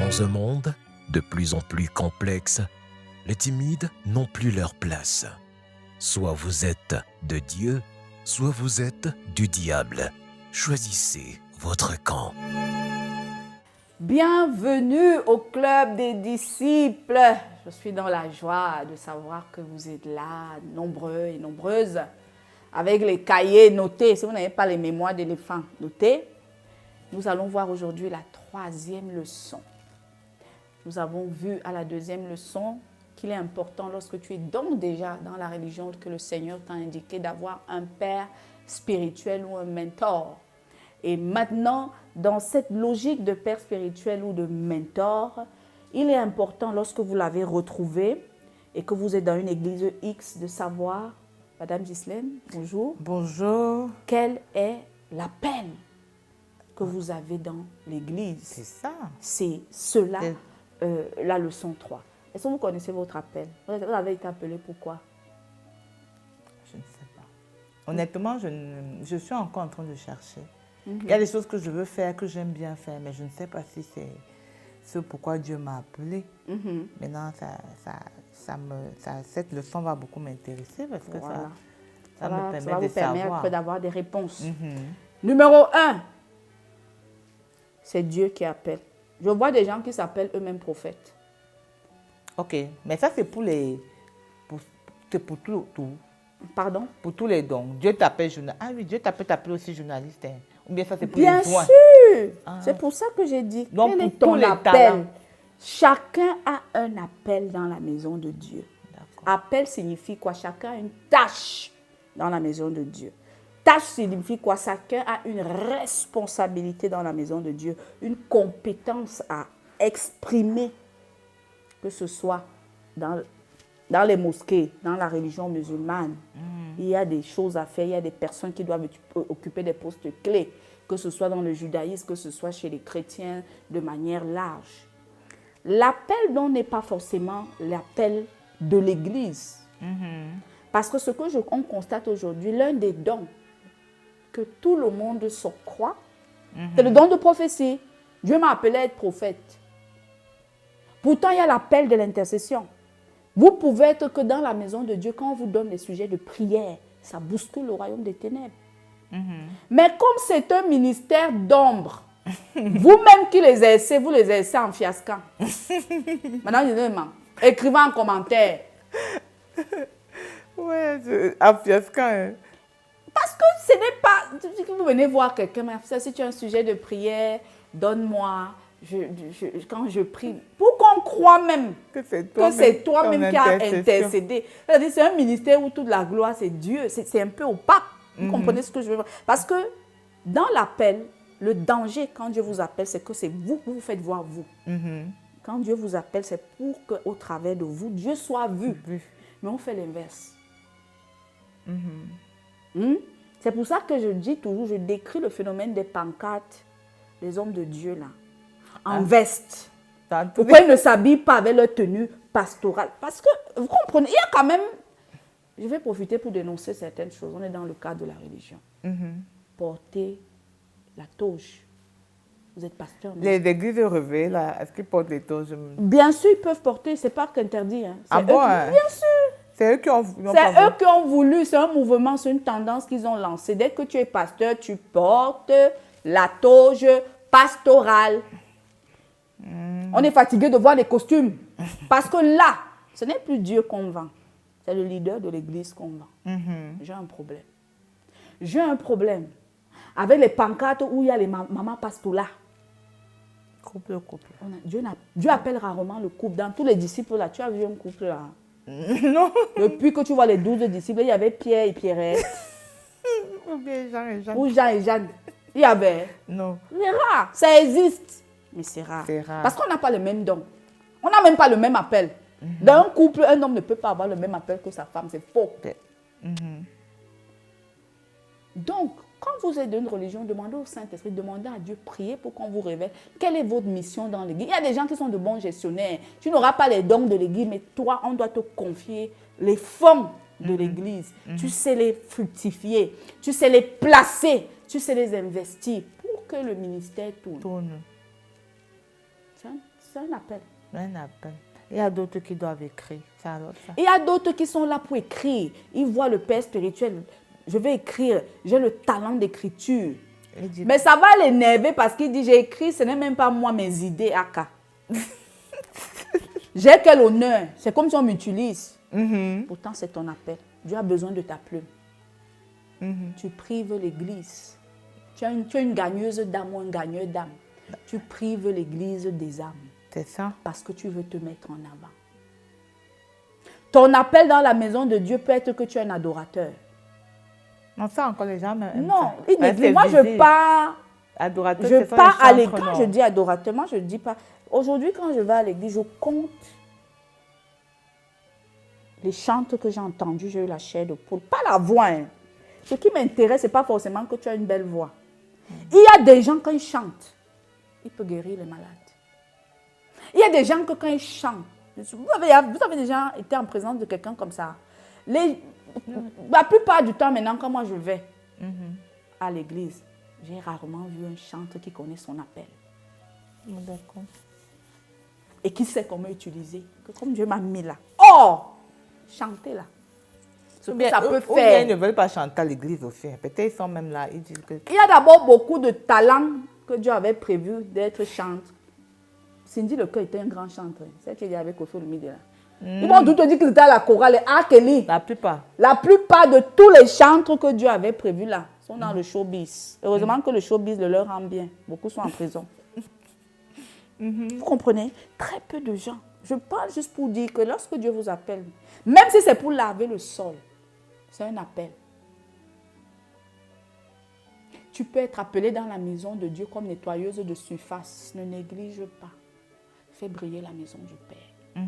Dans un monde de plus en plus complexe, les timides n'ont plus leur place. Soit vous êtes de Dieu, soit vous êtes du diable. Choisissez votre camp. Bienvenue au club des disciples. Je suis dans la joie de savoir que vous êtes là, nombreux et nombreuses, avec les cahiers notés. Si vous n'avez pas les mémoires d'éléphant notés, nous allons voir aujourd'hui la 3e leçon. Nous avons vu à la 2e leçon qu'il est important lorsque tu es donc déjà dans la religion que le Seigneur t'a indiqué d'avoir un père spirituel ou un mentor. Et maintenant, dans cette logique de père spirituel ou de mentor, il est important lorsque vous l'avez retrouvé et que vous êtes dans une église X de savoir, Madame Ghislaine, bonjour. Bonjour. Quel est l'appel que vous avez dans l'église? C'est ça. C'est cela, la leçon 3. Est-ce que vous connaissez votre appel? Vous avez été appelé pourquoi? Je ne sais pas. Honnêtement, je suis encore en train de chercher. Il y a des choses que je veux faire, que j'aime bien faire, mais je ne sais pas si c'est ce pourquoi Dieu m'a appelé. Maintenant, cette leçon va beaucoup m'intéresser parce que Voilà. ça me permet ça va de vous permettre savoir. d'avoir des réponses. Numéro 1, c'est Dieu qui appelle. Je vois des gens qui s'appellent eux-mêmes prophètes. Ok, mais ça c'est pour tout. Pardon? Pour tous les dons. Dieu t'appelle journaliste. Ah oui, Dieu peut t'appeler aussi journaliste. Hein. Ou bien ça c'est pour Bien les soins. sûr! Ah. C'est pour ça que j'ai dit, Donc, quel pour est ton tous les appel? talents. Chacun a un appel dans la maison de Dieu. Appel signifie quoi? Chacun a une tâche dans la maison de Dieu. Tâche signifie quoi? Chacun a une responsabilité dans la maison de Dieu, une compétence à exprimer, que ce soit dans les mosquées, dans la religion musulmane. Il y a des choses à faire, il y a des personnes qui doivent occuper des postes clés, que ce soit dans le judaïsme, que ce soit chez les chrétiens de manière large. L'appel donc n'est pas forcément l'appel de l'Église. Parce que ce que on constate aujourd'hui, l'un des dons que tout le monde se croit, c'est le don de prophétie. Dieu m'a appelé à être prophète. Pourtant, il y a l'appel de l'intercession. Vous pouvez être que dans la maison de Dieu, quand on vous donne des sujets de prière, ça bouscule le royaume des ténèbres. Mais comme c'est un ministère d'ombre, vous-même qui les exercez, vous les exercez en fiascant. Maintenant, écrivez en commentaire. Ouais, en fiascant. Hein. Parce que ce n'est pas... Vous venez voir quelqu'un, mais si tu as un sujet de prière, donne-moi... quand je prie, pour qu'on croie même que c'est toi-même qui as intercédé. C'est un ministère où toute la gloire, c'est Dieu. C'est un peu opaque. Vous comprenez ce que je veux dire? Parce que dans l'appel, le danger quand Dieu vous appelle, c'est que c'est vous que vous faites voir vous. Quand Dieu vous appelle, c'est pour qu'au travers de vous, Dieu soit vu. Mais on fait l'inverse. C'est pour ça que je dis toujours, je décris le phénomène des pancartes, des hommes de Dieu là. En veste. Pourquoi ils ne s'habillent pas avec leur tenue pastorale? Parce que, vous comprenez, il y a quand même... Je vais profiter pour dénoncer certaines choses. On est dans le cadre de la religion. Porter la toge. Vous êtes pasteur. Non? Les églises réveillées, là, est-ce qu'ils portent les toges? Bien sûr, ils peuvent porter. Ce n'est pas qu'interdit. Hein. Ah bon? Hein? Bien sûr. C'est eux qui ont voulu. C'est eux qui ont voulu. C'est un mouvement, c'est une tendance qu'ils ont lancée. Dès que tu es pasteur, tu portes la toge pastorale. On est fatigué de voir les costumes. Parce que là, ce n'est plus Dieu qu'on vend. C'est le leader de l'église qu'on vend. J'ai un problème. J'ai un problème avec les pancartes où il y a les mamans pastoula. Couple. Dieu appelle rarement le couple. Dans tous les disciples là, tu as vu un couple là? Non. Depuis que tu vois les 12 disciples, il y avait Pierre et Pierrette. Ou bien Jean et Jeanne. Ou Jean et Jeanne. Il y avait. Non. C'est rare. Ça existe. Mais c'est rare. Parce qu'on n'a pas le même don. On n'a même pas le même appel. Dans un couple, un homme ne peut pas avoir le même appel que sa femme. C'est faux. Donc, quand vous êtes d'une religion, demandez au Saint-Esprit, demandez à Dieu, priez pour qu'on vous révèle quelle est votre mission dans l'église. Il y a des gens qui sont de bons gestionnaires. Tu n'auras pas les dons de l'église, mais toi, on doit te confier les fonds de l'église. Tu sais les fructifier, tu sais les placer, tu sais les investir pour que le ministère tourne. C'est un appel. Un appel. Il y a d'autres qui doivent écrire. Ça. Il y a d'autres qui sont là pour écrire. Ils voient le père spirituel. Je vais écrire. J'ai le talent d'écriture. Mais ça va l'énerver parce qu'il dit, j'ai écrit, ce n'est même pas moi mes idées, Aka. J'ai quel honneur. C'est comme si on m'utilise. Pourtant, c'est ton appel. Dieu a besoin de ta plume. Tu prives l'église. Tu es une gagneuse d'âme ou un gagneur d'âme. Tu prives l'église des âmes. C'est ça. Parce que tu veux te mettre en avant. Ton appel dans la maison de Dieu peut être que tu es un adorateur. Non, ça encore les gens même. Non, moi je pars. Adorateur, je pars à l'église. Quand je dis adorateur, moi je ne dis pas. Aujourd'hui, quand je vais à l'église, je compte les chantes que j'ai entendus. J'ai eu la chair de poule. Pas la voix. Hein. Ce qui m'intéresse, ce n'est pas forcément que tu as une belle voix. Il y a des gens, quand ils chantent, ils peuvent guérir les malades. Il y a des gens que quand ils chantent, vous avez déjà été en présence de quelqu'un comme ça. La plupart du temps, maintenant, quand moi je vais à l'église, j'ai rarement vu un chanteur qui connaît son appel. D'accord. Et qui sait comment utiliser. Que comme Dieu m'a mis là. Oh! Chanter là. Ce que ça peut faire. Ils ne veulent pas chanter à l'église aussi. Peut-être ils sont même là. Ils disent que... Il y a d'abord beaucoup de talents que Dieu avait prévu d'être chanteur. Cindy Lecoeur était un grand chanteur. C'est qu'il y avait Kofi Olomide là. Ils vont tout te dire qu'il était à la chorale et à Kelly. La plupart. La plupart de tous les chanteurs que Dieu avait prévus là sont dans le showbiz. Heureusement que le showbiz le leur rend bien. Beaucoup sont en prison. Vous comprenez? Très peu de gens. Je parle juste pour dire que lorsque Dieu vous appelle, même si c'est pour laver le sol, c'est un appel. Tu peux être appelé dans la maison de Dieu comme nettoyeuse de surface. Ne néglige pas. Fais briller la maison du Père.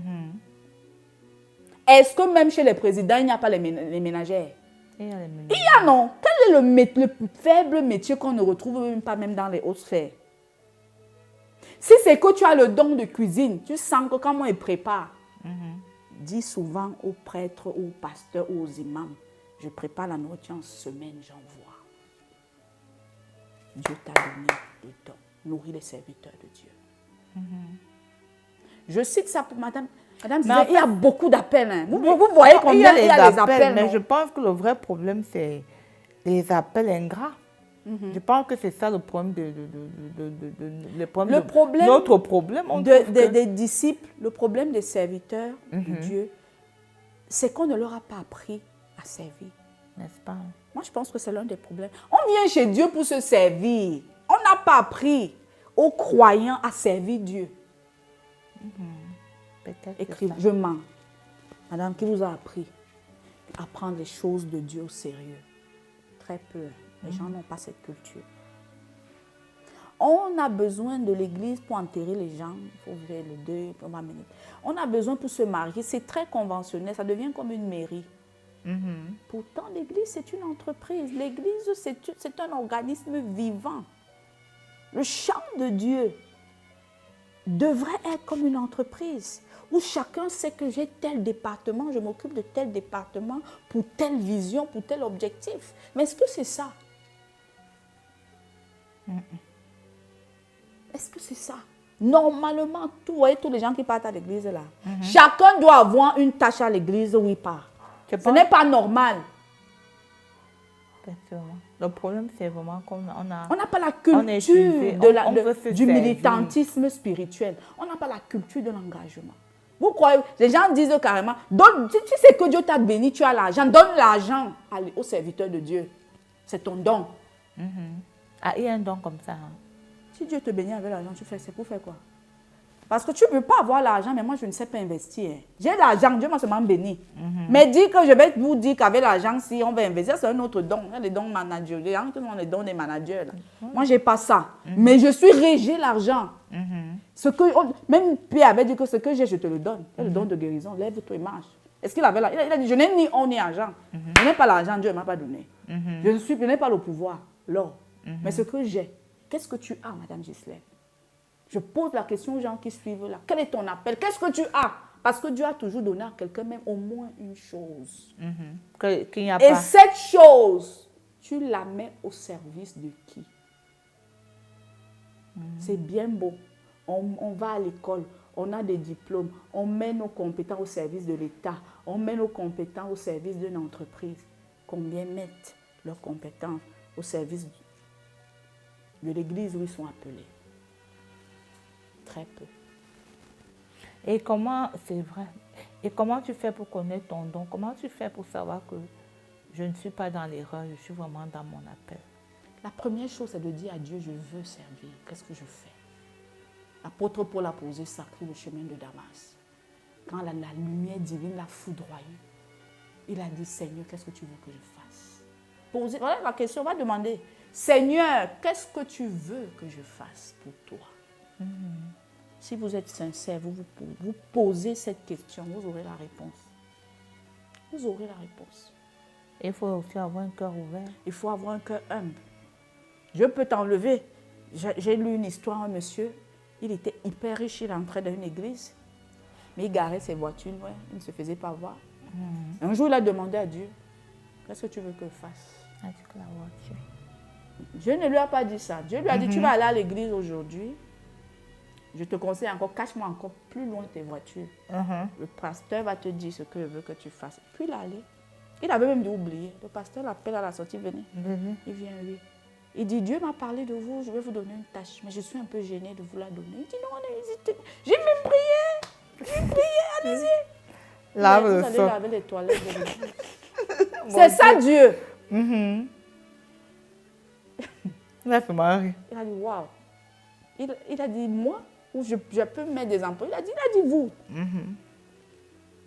Est-ce que même chez les présidents, il n'y a pas les ménagères? Il y a non. Quel est le plus faible métier qu'on ne retrouve même pas même dans les hautes sphères? Si c'est que tu as le don de cuisine, tu sens que quand moi, il prépare, dis souvent aux prêtres, aux pasteurs, aux imams, je prépare la nourriture en semaine, j'envoie. Dieu t'a donné le don. Nourris les serviteurs de Dieu. Je cite ça pour madame. Madame, il y a beaucoup d'appels. Hein. Vous voyez combien il y a les appels. Mais je pense que le vrai problème, c'est les appels ingrats. Je pense que c'est ça le problème notre problème des disciples, le problème des serviteurs de Dieu, c'est qu'on ne leur a pas appris à servir. N'est-ce pas? Moi, je pense que c'est l'un des problèmes. On vient chez Dieu pour se servir. On n'a pas appris aux croyants à servir Dieu. Écrivez, je mens. Madame, qui vous a appris à prendre les choses de Dieu au sérieux? Très peu. Les gens n'ont pas cette culture. On a besoin de l'église pour enterrer les gens. Il faut faire le deuil. On a besoin pour se marier. C'est très conventionnel. Ça devient comme une mairie. Pourtant, l'église, c'est une entreprise. L'église, c'est un organisme vivant. Le champ de Dieu devrait être comme une entreprise où chacun sait que j'ai tel département, je m'occupe de tel département pour telle vision, pour tel objectif. Mais est-ce que c'est ça? Est-ce que c'est ça? Normalement, vous voyez tous les gens qui partent à l'église là. Chacun doit avoir une tâche à l'église où il part. Ce n'est pas normal. Le problème, c'est vraiment qu'on on n'a pas la culture du militantisme spirituel. On n'a pas la culture de l'engagement. Vous croyez, les gens disent carrément, tu sais que Dieu t'a béni, tu as l'argent, donne l'argent aux serviteurs de Dieu. C'est ton don. Ah, il y a un don comme ça. Si Dieu te bénit avec l'argent, c'est pour faire quoi? Parce que tu ne peux pas avoir l'argent, mais moi, je ne sais pas investir. J'ai l'argent, Dieu m'a seulement béni. Mais dire que je vais vous dire qu'avec l'argent, si on va investir, c'est un autre don. Il y a des dons managers. Les gens qui ont les dons des managers. Là. Moi, je n'ai pas ça. Mais je suis j'ai l'argent. Même Pierre avait dit que ce que j'ai, je te le donne. Il y a le don de guérison. Lève-toi et marche. Est-ce qu'il avait il a dit, je n'ai ni on ni argent. Je n'ai pas l'argent, Dieu ne m'a pas donné. Je n'ai pas le pouvoir, l'or. Mais ce que j'ai, qu'est-ce que tu as, Madame Gisèle? Je pose la question aux gens qui suivent là. Quel est ton appel? Qu'est-ce que tu as? Parce que Dieu a toujours donné à quelqu'un même au moins une chose. Et cette chose, tu la mets au service de qui? C'est bien beau. on va à l'école, on a des diplômes, on met nos compétences au service de l'État, on met nos compétences au service d'une entreprise. Combien mettent leurs compétences au service de l'église où ils sont appelés? Très peu. Et comment, c'est vrai, et comment tu fais pour connaître ton don? Comment tu fais pour savoir que je ne suis pas dans l'erreur, je suis vraiment dans mon appel? La première chose, c'est de dire à Dieu, je veux servir. Qu'est-ce que je fais? L'apôtre Paul a posé sacré le chemin de Damas. Quand la lumière divine l'a foudroyé, il a dit, Seigneur, qu'est-ce que tu veux que je fasse? Posez, voilà la question, on va demander, Seigneur, qu'est-ce que tu veux que je fasse pour toi? Si vous êtes sincère, vous posez cette question, vous aurez la réponse. Vous aurez la réponse. Il faut aussi avoir un cœur ouvert. Il faut avoir un cœur humble. Je peux t'enlever. J'ai lu une histoire, un monsieur, il était hyper riche, il entrait dans une église, mais il garait ses voitures, ouais, il ne se faisait pas voir. Un jour, il a demandé à Dieu, qu'est-ce que tu veux que je fasse? Il a dit que la voiture. Dieu ne lui a pas dit ça. Dieu lui a dit, tu vas aller à l'église aujourd'hui. Je te conseille encore, cache-moi encore plus loin tes voitures. Le pasteur va te dire ce que je veux que tu fasses. Puis il est allé. Il avait même dû oublier. Le pasteur l'appelle à la sortie, venez. Il vient, lui. Il dit, Dieu m'a parlé de vous, je vais vous donner une tâche, mais je suis un peu gênée de vous la donner. Il dit, non, n'hésitez. J'ai même prié. J'ai prié, allez-y. Lave Vous le allez sol. laver les toilettes de l'église. C'est ça, Dieu. Il a fait marrer. Il a dit, waouh. Il a dit, moi, ou je peux mettre des emplois. Il a dit, vous.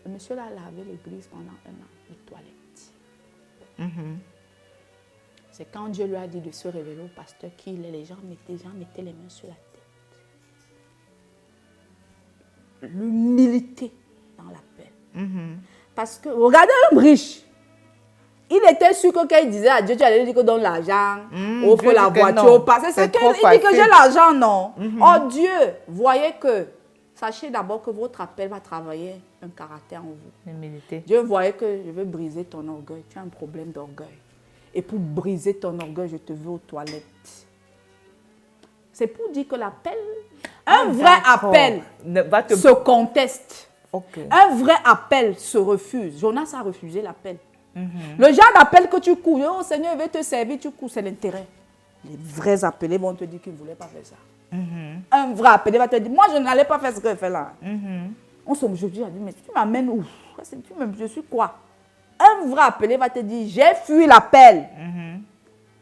Le monsieur là a lavé l'église pendant 1 an, les toilettes. C'est quand Dieu lui a dit de se révéler au pasteur qu'il est, les gens mettaient les mains sur la tête. L'humilité dans l'appel. Parce que, regardez un riche. Il était sûr que quand il disait à Dieu, tu allais lui dire que donne l'argent, offre la voiture, parce que c'est qu'il dit que j'ai l'argent, non. Oh Dieu, voyez que, sachez d'abord que votre appel va travailler un caractère en vous. L'humilité. Dieu voyait que je veux briser ton orgueil. Tu as un problème d'orgueil. Et pour briser ton orgueil, je te veux aux toilettes. C'est pour dire que l'appel, un vrai appel se conteste. Un vrai appel se refuse. Jonas a refusé l'appel. Le genre d'appel que tu cours, oh Seigneur, il veut te servir, tu cours, c'est l'intérêt. Les vrais appelés vont te dire qu'ils ne voulaient pas faire ça. Un vrai appelé va te dire, moi je n'allais pas faire ce que je fais là. On se dit, mais tu m'amènes où? Je suis quoi? Un vrai appelé va te dire, j'ai fui l'appel.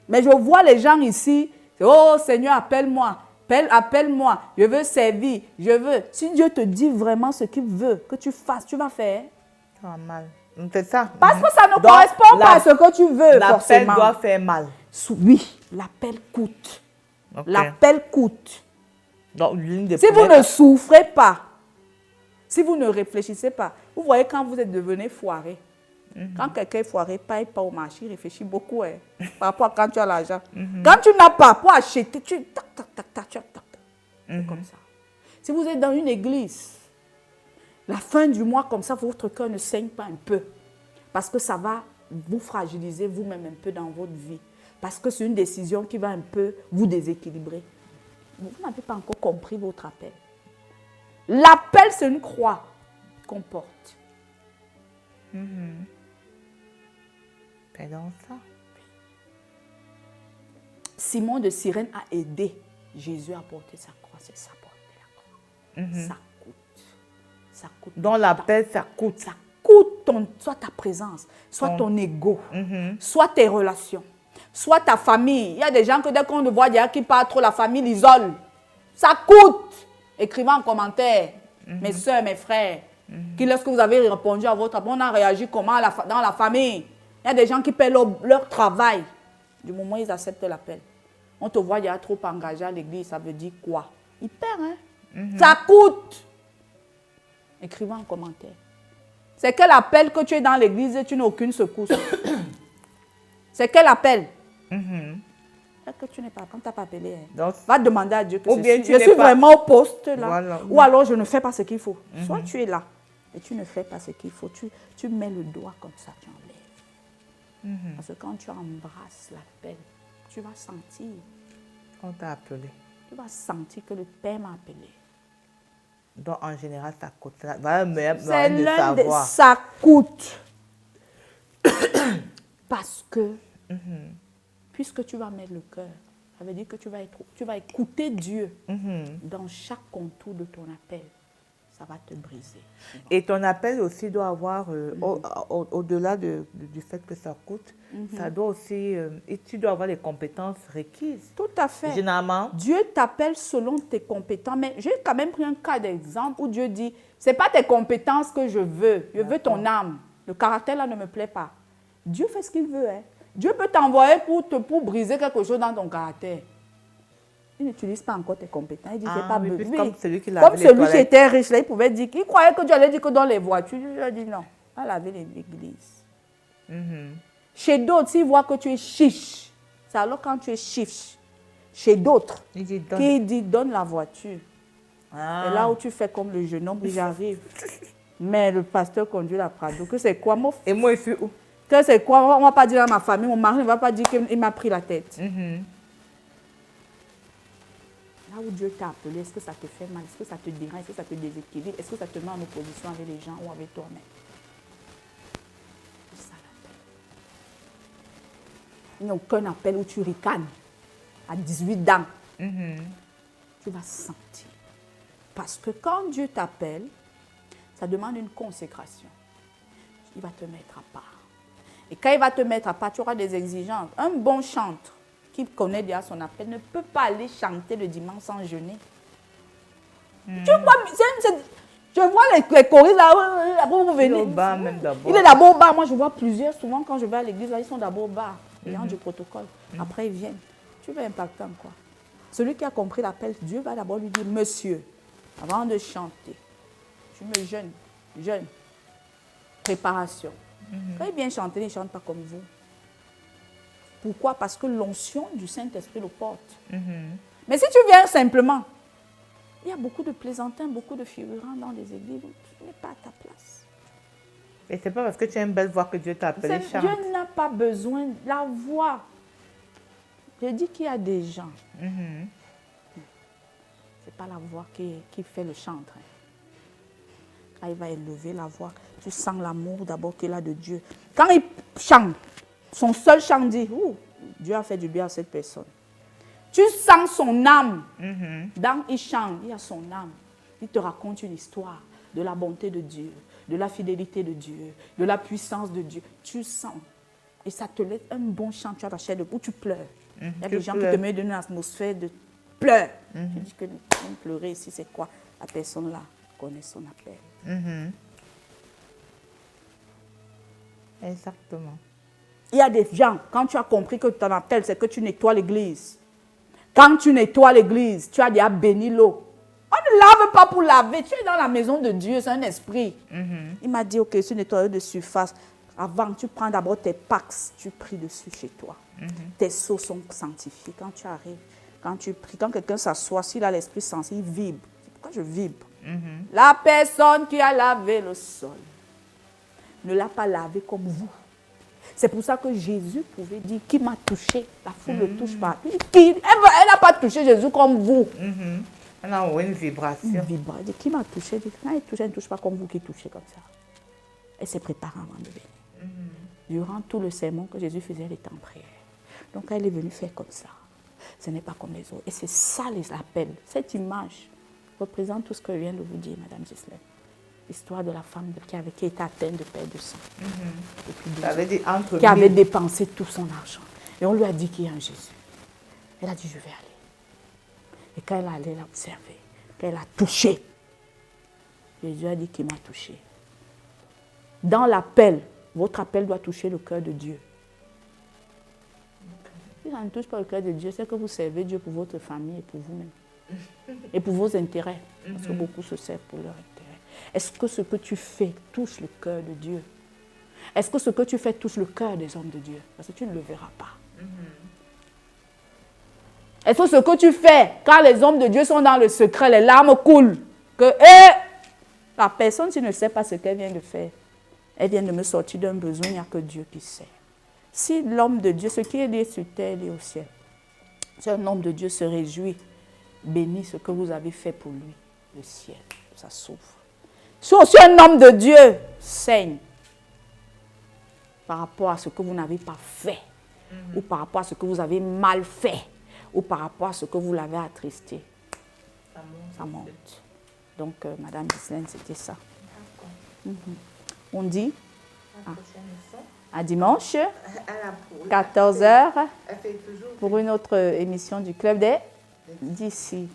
Mais je vois les gens ici, oh Seigneur, appelle-moi, appelle-moi, je veux servir, je veux. Si Dieu te dit vraiment ce qu'il veut que tu fasses, tu vas faire. Tu as mal. C'est ça. Parce que ça ne correspond pas à ce que tu veux, forcément. L'appel doit faire mal. Oui, l'appel coûte. L'appel coûte. Donc, si vous ne souffrez pas, si vous ne réfléchissez pas, vous voyez quand vous êtes devenu foiré. Quand quelqu'un est foiré, paye pas au marché, il réfléchit beaucoup par rapport à quand tu as l'argent. Quand tu n'as pas pour acheter, tu tac. C'est comme ça. Si vous êtes dans une église, la fin du mois comme ça, votre cœur ne saigne pas un peu. Parce que ça va vous fragiliser vous-même un peu dans votre vie. Parce que c'est une décision qui va un peu vous déséquilibrer. Vous n'avez pas encore compris votre appel. L'appel, c'est une croix qu'on porte. C'est dans ça. Simon de Cyrène a aidé Jésus à porter sa croix. C'est ça, porter la croix. Ça coûte. Ça coûte. Dans l'appel, ça coûte. Ça coûte soit ta présence, soit ton ego, soit tes relations, soit ta famille. Il y a des gens que dès qu'on le voit dire qui parlent trop, la famille l'isole. Ça coûte. Écrivez en commentaire, mes soeurs, mes frères, qui lorsque vous avez répondu à votre appel, on a réagi comment dans la famille. Il y a des gens qui paient leur travail du moment où ils acceptent l'appel. On te voit dire trop engagé à l'église, ça veut dire quoi? Ils perdent, hein? Ça coûte. Écrivez en commentaire. C'est quel appel que tu es dans l'église et tu n'as aucune secousse? C'est quel appel? C'est que tu n'es pas, quand tu n'as pas appelé. Donc, va demander à Dieu que je suis vraiment au poste là. Voilà. Ou alors je ne fais pas ce qu'il faut. Soit tu es là et tu ne fais pas ce qu'il faut. Tu mets le doigt comme ça, tu enlèves. Parce que quand tu embrasses l'appel, tu vas sentir. On t'a appelé. Tu vas sentir que le Père m'a appelé. Donc, en général, ça coûte. Voilà le meilleur C'est moyen de l'un des... savoir. Ça coûte. Parce que, puisque tu vas mettre le cœur, ça veut dire que tu vas écouter Dieu dans chaque contour de ton appel. Ça va te briser. Et ton appel aussi doit avoir, au-delà du fait que ça coûte, ça doit aussi, et tu dois avoir les compétences requises. Tout à fait. Généralement. Dieu t'appelle selon tes compétences. Mais j'ai quand même pris un cas d'exemple où Dieu dit, ce n'est pas tes compétences que je veux ton âme. Le caractère là ne me plaît pas. Dieu fait ce qu'il veut. Hein. Dieu peut t'envoyer pour briser quelque chose dans ton caractère. Il n'utilise pas encore tes compétences. Il dit, c'est pas besoin. Comme celui qui était riche, là, il pouvait dire, il croyait que Dieu allait dire que dans les voitures. Dieu a dit non, va laver l'église. Chez d'autres, s'ils voient que tu es chiche, c'est alors quand tu es chiche. Chez d'autres, qui dit donne la voiture. Et là où tu fais comme le jeune homme, j'arrive. Mais le pasteur conduit la Prado. Que c'est quoi, mon... Et moi, je suis où? Que c'est quoi? On ne va pas dire à ma famille, mon mari ne va pas dire qu'il m'a pris la tête. Là où Dieu t'a appelé, est-ce que ça te fait mal? Est-ce que ça te dérange? Est-ce que ça te déséquilibre? Est-ce que ça te met en opposition avec les gens ou avec toi-même? C'est ça l'appel. Il n'y a aucun appel où tu ricanes à 18 ans. Tu vas sentir. Parce que quand Dieu t'appelle, ça demande une consécration. Il va te mettre à part. Et quand il va te mettre à part, tu auras des exigences. Un bon chanteur qui connaît déjà son appel ne peut pas aller chanter le dimanche sans jeûner. Tu vois, je vois les choristes là, vous venez. Il est d'abord au bar. Moi, je vois plusieurs, souvent quand je vais à l'église, là, ils sont d'abord au bar. Les gens du protocole. Après, ils viennent. Tu vas impacter en quoi? Celui qui a compris l'appel, Dieu va d'abord lui dire, monsieur, avant de chanter, tu me jeûnes. Préparation. Quand il vient chanter, il ne chante pas comme vous. Pourquoi? Parce que l'onction du Saint-Esprit le porte. Mais si tu viens simplement, il y a beaucoup de plaisantins, beaucoup de figurants dans les églises. Tu n'es pas à ta place. Et ce n'est pas parce que tu as une belle voix que Dieu t'a appelé chante. Dieu n'a pas besoin de la voix. Je dis qu'il y a des gens. Ce n'est pas la voix qui fait le chantre. Quand il va élever la voix, tu sens l'amour d'abord qu'il a de Dieu. Quand il chante, son seul chant dit, Dieu a fait du bien à cette personne. Tu sens son âme. Dans il chante, il y a son âme. Il te raconte une histoire de la bonté de Dieu, de la fidélité de Dieu, de la puissance de Dieu. Tu sens. Et ça te laisse un bon chant, tu as la chair de bout, tu pleures. Il y a des gens qui te mettent dans une atmosphère de pleurs. Je dis que même pleurer ici, c'est quoi? La personne là connaît son appel. Exactement. Il y a des gens, quand tu as compris que ton appel, c'est que tu nettoies l'église. Quand tu nettoies l'église, tu as déjà béni l'eau. On ne lave pas pour laver. Tu es dans la maison de Dieu, c'est un esprit. Il m'a dit, ok, je suis nettoyeur de surface. Avant, tu prends d'abord tes pax, tu pries dessus chez toi. Tes seaux sont sanctifiés. Quand tu arrives, quand tu pries, quand quelqu'un s'assoit, s'il a l'esprit sensible, il vibre. C'est pourquoi je vibre. La personne qui a lavé le sol ne l'a pas lavé comme vous. C'est pour ça que Jésus pouvait dire, qui m'a touché? La foule ne touche pas. Elle n'a pas touché Jésus comme vous. Elle a une vibration. Une vibration. Elle dit, qui m'a touché? Elle ne touche pas comme vous qui touchez comme ça. Elle s'est préparée avant de venir. Durant tout le sermon que Jésus faisait, elle était en prière. Donc elle est venue faire comme ça. Ce n'est pas comme les autres. Et c'est ça les appels. Cette image représente tout ce que je viens de vous dire, Madame Gislaine. L'histoire de la femme qui était atteinte de perte de sang. Qui avait dépensé tout son argent. Et on lui a dit qu'il y a un Jésus. Elle a dit, je vais aller. Et quand elle est allée l'observer, quand elle a touché, Jésus a dit qu'il m'a touché. Dans l'appel, votre appel doit toucher le cœur de Dieu. Si ça ne touche pas le cœur de Dieu, c'est que vous servez Dieu pour votre famille et pour vous-même. Et pour vos intérêts. Parce que beaucoup se servent pour leur intérêt. Est-ce que ce que tu fais touche le cœur de Dieu? Est-ce que ce que tu fais touche le cœur des hommes de Dieu? Parce que tu ne le verras pas. Est-ce que ce que tu fais, quand les hommes de Dieu sont dans le secret, les larmes coulent, que la personne, tu ne sais pas ce qu'elle vient de faire. Elle vient de me sortir d'un besoin, il n'y a que Dieu qui sait. Si l'homme de Dieu, ce qui est lié sur terre, est lié au ciel. Si un homme de Dieu se réjouit, bénit ce que vous avez fait pour lui, le ciel ça souffre. Si aussi un homme de Dieu saigne par rapport à ce que vous n'avez pas fait, ou par rapport à ce que vous avez mal fait, ou par rapport à ce que vous l'avez attristé, ça monte. Donc, Madame Ghislaine, c'était ça. On dit à dimanche, 14h, pour une autre émission du Club des d'ici.